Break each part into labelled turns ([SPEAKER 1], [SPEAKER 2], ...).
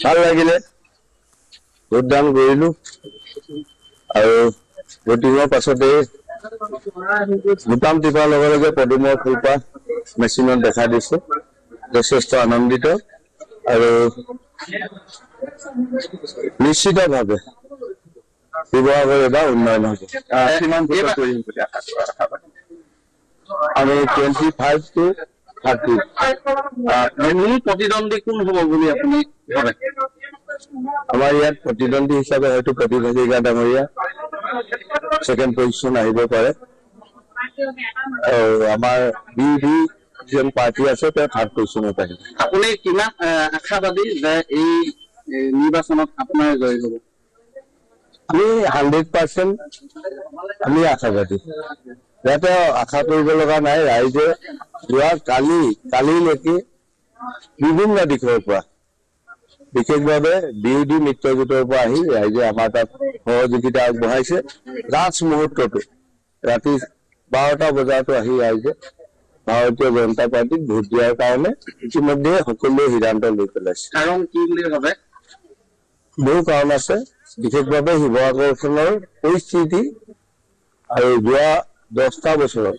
[SPEAKER 1] ভাল লাগিলে ভোটদান কৰিলো আৰু ভোটিঙৰ পাছতে বুটাম টিপাৰ লগে লগে পদুমৰ ফুলপাহ মেচিনত দেখা দিছে যথেষ্ট আনন্দিত আৰু নিশ্চিতভাৱে শিৱসাগৰ এবাৰ উন্নয়ন হ'ব আমি 25 to 30
[SPEAKER 2] মূল প্ৰতিদ্বন্দ্বী কোন হ'ব বুলি আপুনি ভাবে
[SPEAKER 1] আমাৰ ইয়াত প্ৰতিদ্বন্দ্বী হিচাপে হয়তো প্ৰতিভাগিকা ডাঙৰীয়া ছেকেণ্ড পজিশ্যন আহিব পাৰে আৰু আমাৰ বিৰোধী যিজন পাৰ্টি আছে তেওঁ থাৰ্ড পজিশ্যনত আহিব
[SPEAKER 2] আপুনি কিমান আশাবাদী যে এই নিৰ্বাচনত আপোনাৰ জয় হ'ব
[SPEAKER 1] আমি 100% আমি আশাবাদী ইয়াতে আশা কৰিব লগা নাই ৰাইজে যোৱা কালিলৈকে বিভিন্ন দিশৰ পৰা বিশেষভাৱে বিৰোধী মিত্ৰজোঁটৰ পৰা আহি ৰাইজে আমাৰ তাত সহযোগিতা আগবঢ়াইছে লাষ্ট মুহূৰ্তটো ৰাতি 12টা বজাতো আহি ৰাইজে ভাৰতীয় জনতা পাৰ্টিক ভোট দিয়াৰ কাৰণে ইতিমধ্যে সকলোৱে সিদ্ধান্ত লৈ পেলাইছে
[SPEAKER 2] কাৰণ কি বুলি ভাবে
[SPEAKER 1] বহু কাৰণ আছে বিশেষভাৱে শিৱসাগৰখনৰ পৰিস্থিতি আৰু যোৱা 10টা বছৰত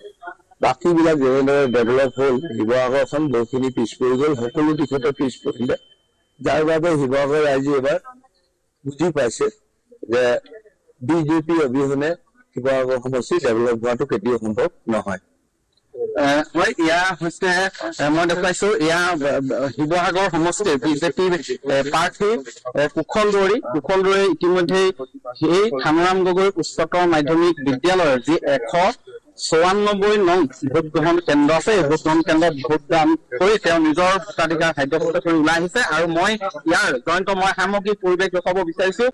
[SPEAKER 1] বাকীবিলাক যেনেদৰে ডেভেলপ হ'ল শিৱসাগৰখন বহুখিনি পিছ পৰি গ'ল সকলো দিশতে পিছ পৰিলে যাৰ বাবে শিৱসাগৰ ৰাইজে এবাৰ বুজি পাইছে যে বিজেপি অবিহনে শিৱসাগৰ সমষ্টি ডেভেলপ হোৱাটো কেতিয়াও সম্ভৱ নহয়
[SPEAKER 2] হয় এয়া হৈছে মই দেখুৱাইছো এয়া শিৱসাগৰ সমষ্টিৰ বিজেপি প্ৰাৰ্থী কুশল দৌৰী ইতিমধ্যে সেই থামৰাম গগৈ উচ্চতৰ মাধ্যমিক বিদ্যালয়ৰ যি 194 নং ভোট গ্ৰহণ কেন্দ্ৰ আছে এই ভোট গ্ৰহণ কেন্দ্ৰত ভোটদান কৰি তেওঁ নিজৰ ভোটাধিকাৰ সাব্যস্ত কৰি ওলাই আহিছে আৰু মই ইয়াৰ জয়ন্ত মই সামগ্ৰিক পৰিৱেশ দেখুৱাব বিচাৰিছো